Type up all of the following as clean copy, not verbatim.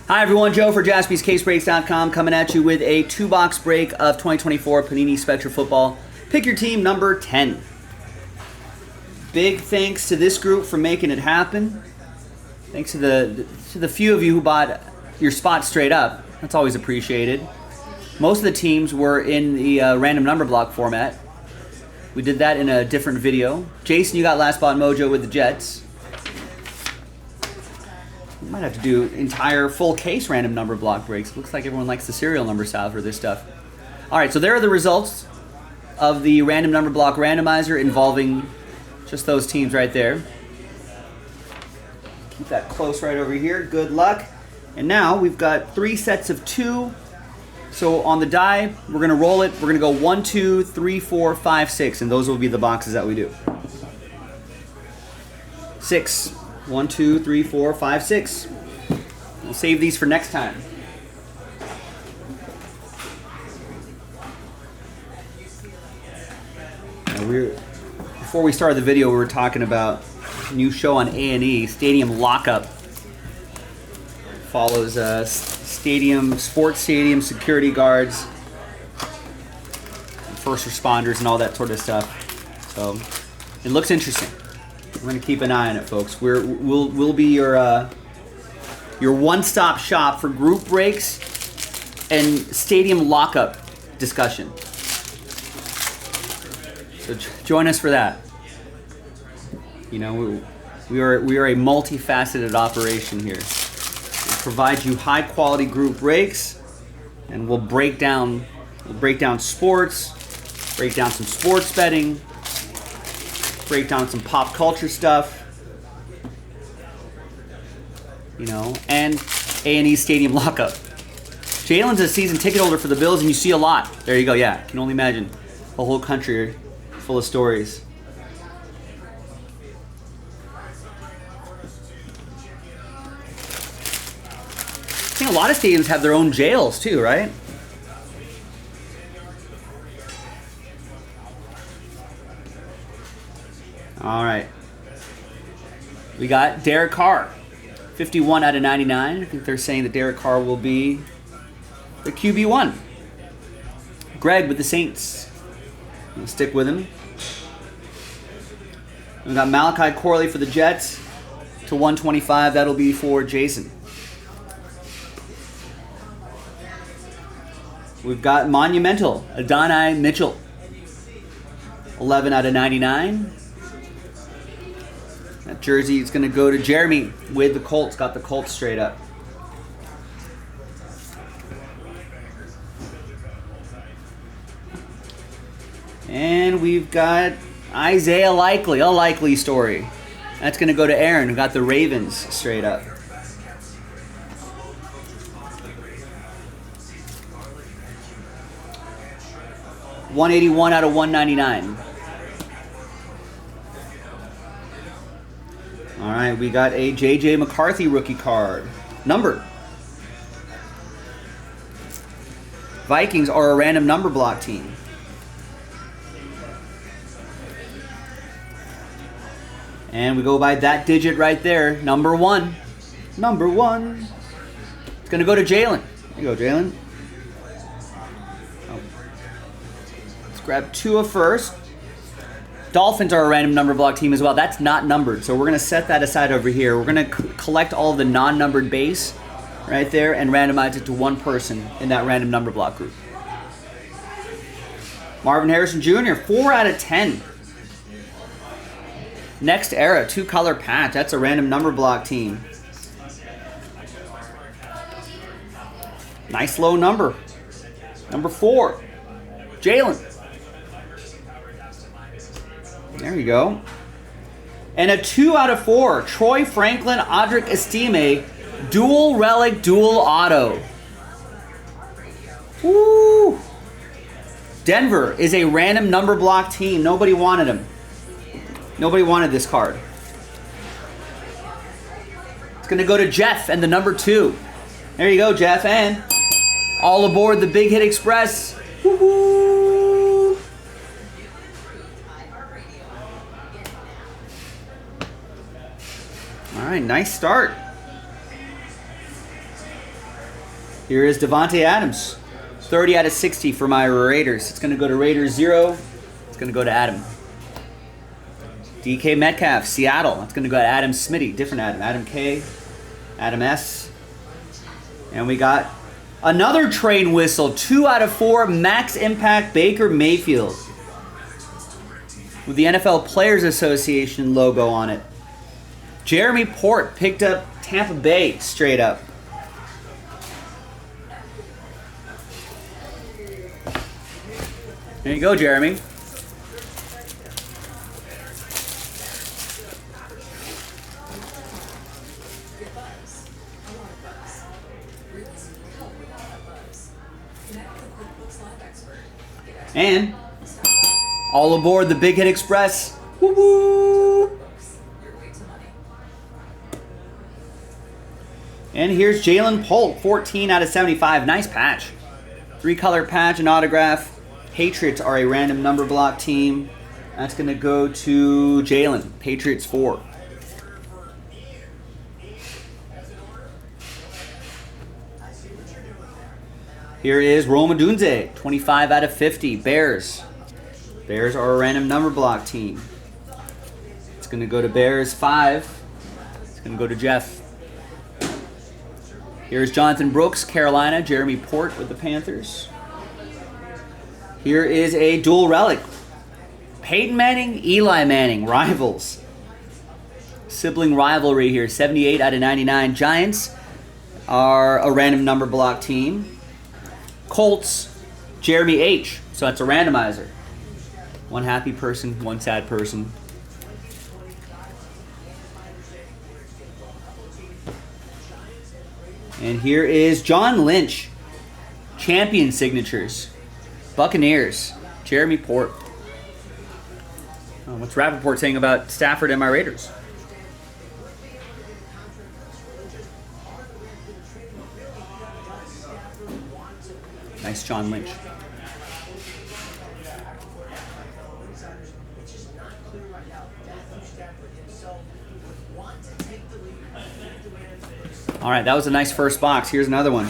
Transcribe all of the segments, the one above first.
Hi everyone, Joe for JaspysCaseBreaks.com coming at you with a 2-box break of 2024 Panini Spectra football. Pick your team number 10. Big thanks to this group for making it happen. Thanks to the few of you who bought your spot straight up. That's always appreciated. Most of the teams were in the random number block format. We did that in a different video. Jason, you got last spot mojo with the Jets. We might have to do entire full case random number block breaks. Looks like everyone likes the serial number style for this stuff. All right, so there are the results of the random number block randomizer involving just those teams right there. Keep that close right over here. Good luck. And now we've got 3 sets of 2. So on the die, we're going to roll it. We're going to go 1, 2, 3, 4, 5, 6, and those will be the boxes that we do. 6. 1, 2, 3, 4, 5, 6. We'll save these for next time. Now before we started the video, we were talking about a new show on A&E, Stadium Lockup. Follows sports stadium security guards, first responders, and all that sort of stuff. So it looks interesting. We're going to keep an eye on it, folks. We'll be your one-stop shop for group breaks and stadium lockup discussion. So join us for that. You know, we are a multifaceted operation here. We provide you high-quality group breaks, and we'll break down sports, break down some sports betting, break down some pop culture stuff, you know, and A&E Stadium Lockup. Jalen's a season ticket holder for the Bills, and you see a lot. There you go, yeah. Can only imagine. A whole country full of stories. I think a lot of stadiums have their own jails too, right? All right. We got Derek Carr, 51 out of 99. I think they're saying that Derek Carr will be the QB1. Greg with the Saints. We'll stick with him. We got Malachi Corley for the Jets to 125. That'll be for Jason. We've got Monumental, Adonai Mitchell, 11 out of 99. That jersey is going to go to Jeremy with the Colts. Got the Colts straight up. And we've got Isaiah Likely, a likely story. That's going to go to Aaron, who got the Ravens straight up. $181 out of 199. All right, we got a J.J. McCarthy rookie card. Numbered. Vikings are a random number block team. And we go by that digit right there. Number 1. Number 1. It's going to go to Jalen. There you go, Jalen. Oh. Let's grab Tua first. Dolphins are a random number block team as well. That's not numbered, so we're going to set that aside over here. We're going to collect all of the non-numbered base right there and randomize it to one person in that random number block group. Marvin Harrison Jr., 4 out of 10. Next Era, 2-color patch. That's a random number block team. Nice low number. Number 4, Jalen. There you go. And a 2 out of 4, Troy Franklin, Audric Estime, dual relic, dual auto. Woo! Denver is a random number block team. Nobody wanted him. Nobody wanted this card. It's going to go to Jeff and the number 2. There you go, Jeff. And all aboard the Big Hit Express. Woo-hoo! All right, nice start. Here is Devontae Adams. 30 out of 60 for my Raiders. It's going to go to Raiders 0. It's going to go to Adam. DK Metcalf, Seattle. It's going to go to Adam Smitty. Different Adam. Adam K. Adam S. And we got another train whistle. 2 out of 4. Max Impact Baker Mayfield. With the NFL Players Association logo on it. Jeremy Port picked up Tampa Bay straight up. There you go, Jeremy. And all aboard the Big Hit Express. Woo-woo! And here's Jalen Polk, 14 out of 75. Nice patch. 3-color patch and autograph. Patriots are a random number block team. That's going to go to Jalen. Patriots 4. Here is Rome Odunze, 25 out of 50. Bears. Bears are a random number block team. It's going to go to Bears 5. It's going to go to Jeff. Here's Jonathan Brooks, Carolina. Jeremy Port with the Panthers. Here is a dual relic. Peyton Manning, Eli Manning, rivals. Sibling rivalry here, 78 out of 99. Giants are a random number block team. Colts, Jeremy H. So that's a randomizer. One happy person, one sad person. And here is John Lynch. Champion signatures. Buccaneers. Jeremy Port. Oh, what's Rappaport saying about Stafford and my Raiders? Nice John Lynch. All right, that was a nice first box. Here's another one.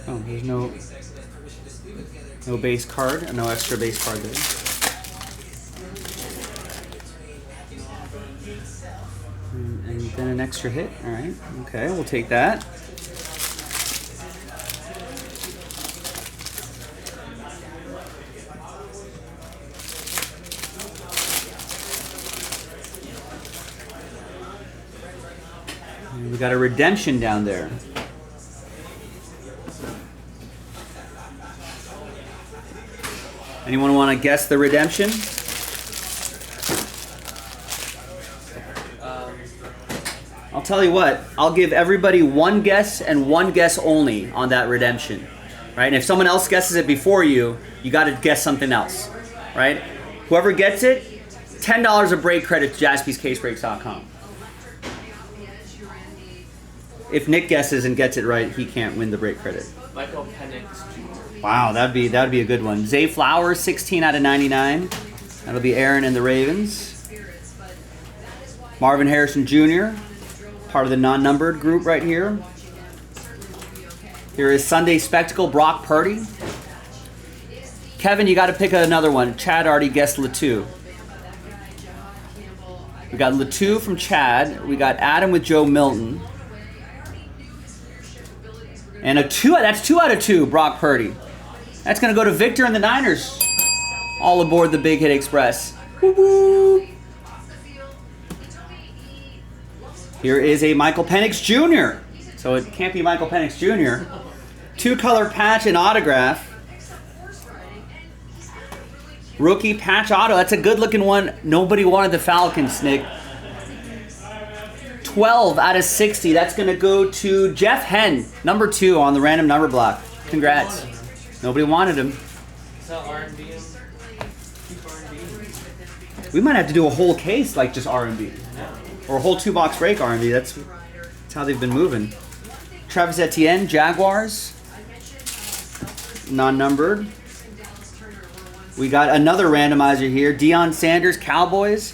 Oh, there's no base card, no extra base card there. And then an extra hit. All right. Okay, we'll take that. And we got a redemption down there. Anyone want to guess the redemption? I'll tell you what, I'll give everybody one guess and one guess only on that redemption, right? And if someone else guesses it before you, you got to guess something else, right? Whoever gets it, $10 of break credit to jaspyscasebreaks.com. If Nick guesses and gets it right, he can't win the break credit. Michael Penix. Wow, that'd be a good one. Zay Flowers, 16 out of 99. That'll be Aaron and the Ravens. Marvin Harrison Jr., part of the non-numbered group right here. Here is Sunday Spectacle, Brock Purdy. Kevin, you got to pick another one. Chad already guessed Latu. We got Latu from Chad. We got Adam with Joe Milton. And that's 2 out of 2, Brock Purdy. That's going to go to Victor and the Niners. All aboard the Big Hit Express. Woo-woo. Here is a Michael Penix Jr. So it can't be Michael Penix Jr. 2-color patch and autograph. Rookie patch auto. That's a good-looking one. Nobody wanted the Falcons, Nick. 12 out of 60. That's going to go to Jeff Henn, number 2 on the random number block. Congrats. Nobody wanted him. We might have to do a whole case like just R&B. Or a whole 2-box break, R&B. That's how they've been moving. Travis Etienne, Jaguars. Non-numbered. We got another randomizer here. Deion Sanders, Cowboys.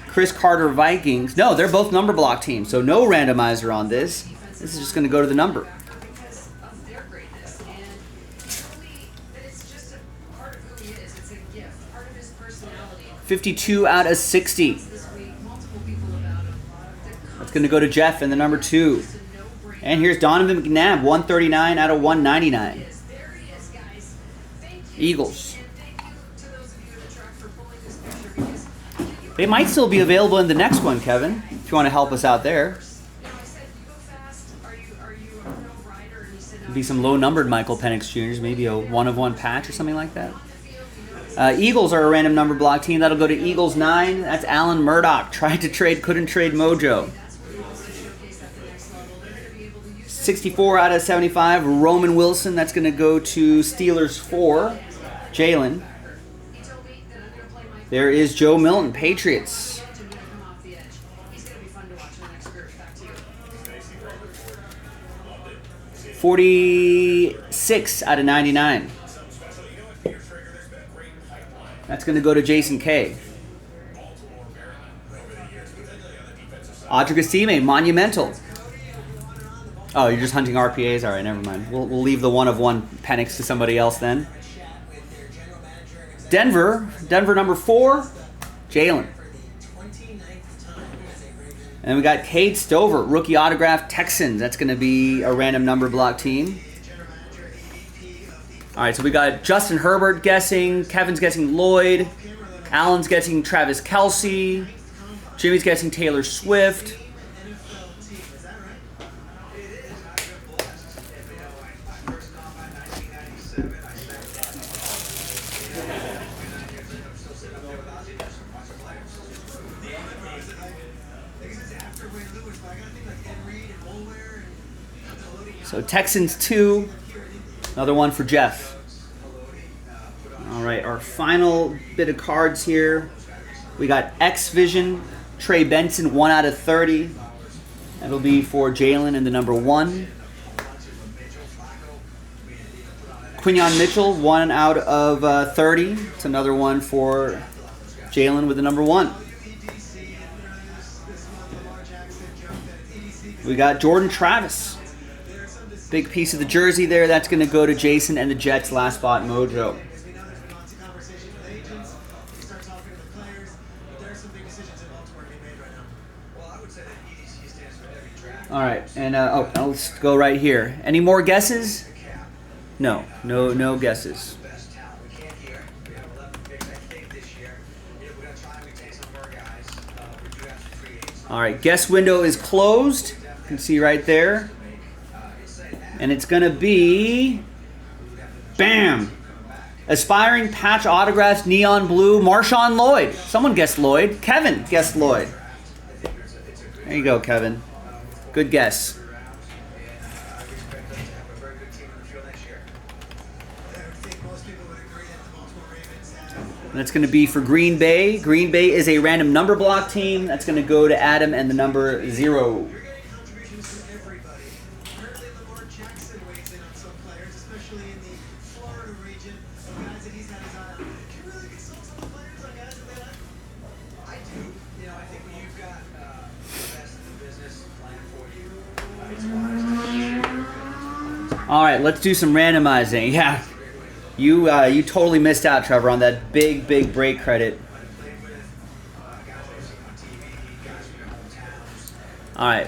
Chris Carter, Vikings. No, they're both number block teams, so no randomizer on this. This is just going to go to the number. 52 out of 60. That's going to go to Jeff in the number 2. And here's Donovan McNabb, 139 out of 199. Eagles. They might still be available in the next one, Kevin, if you want to help us out there. Be some low-numbered Michael Penix Jr.'s, maybe a 1-of-1 patch or something like that. Eagles are a random number block team. That'll go to Eagles 9. That's Alan Murdoch. Tried to trade, couldn't trade Mojo. 64 out of 75. Roman Wilson. That's going to go to Steelers 4. Jalen. There is Joe Milton, Patriots. $46 out of 99. That's going to go to Jason K. Audra Gasime, Monumental. Oh, you're just hunting RPAs? All right, never mind. We'll leave the 1-of-1 Penix to somebody else then. Denver number 4, Jalen. And we got Cade Stover, rookie autograph, Texans. That's going to be a random number block team. All right, so we got Justin Herbert guessing, Kevin's guessing Lloyd, Alan's guessing Travis Kelce, Jimmy's guessing Taylor Swift. So Texans 2, another one for Jeff. All right, our final bit of cards here. We got X Vision, Trey Benson, 1 out of 30. That'll be for Jalen in the number 1. Quinyon Mitchell, 1 out of 30. It's another one for Jalen with the number 1. We got Jordan Travis. Big piece of the jersey there. That's going to go to Jason and the Jets last spot mojo. All right, and let's go right here. Any more guesses? No guesses. All right, guess window is closed. You can see right there. And it's going to be, bam, aspiring patch autographs, neon blue, Marshawn Lloyd. Someone guessed Lloyd. Kevin guessed Lloyd. There you go, Kevin. Good guess. And that's going to be for Green Bay. Green Bay is a random number block team. That's going to go to Adam and the number 0. All right, let's do some randomizing. Yeah, you totally missed out, Trevor, on that big break credit. All right,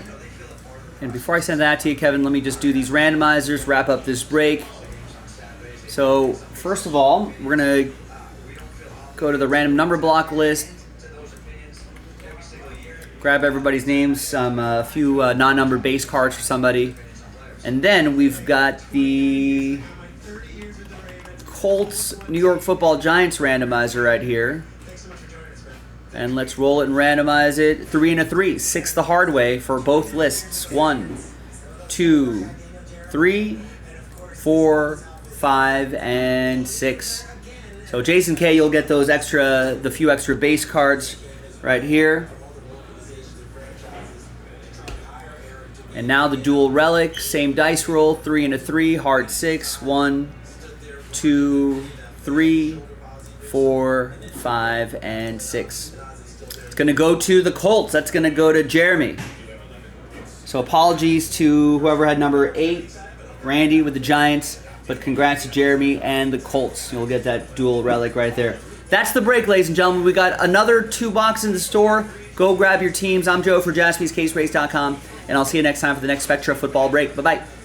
and before I send that to you, Kevin, let me just do these randomizers, wrap up this break. So first of all, we're gonna go to the random number block list, grab everybody's names, a few non-numbered base cards for somebody. And then we've got the Colts New York Football Giants randomizer right here. And let's roll it and randomize it. 3 and a 3. 6 the hard way for both lists. 1, 2, 3, 4, 5, and 6. So Jason K, you'll get the few extra base cards right here. And now the dual relic, same dice roll, 3 and a 3, hard 6, 1, 2, 3, 4, 5, and 6. It's going to go to the Colts. That's going to go to Jeremy. So apologies to whoever had number 8, Randy with the Giants, but congrats to Jeremy and the Colts. You'll get that dual relic right there. That's the break, ladies and gentlemen. We got another 2 boxes in the store. Go grab your teams. I'm Joe for JaspysCaseBreaks.com, and I'll see you next time for the next Spectra football break. Bye-bye.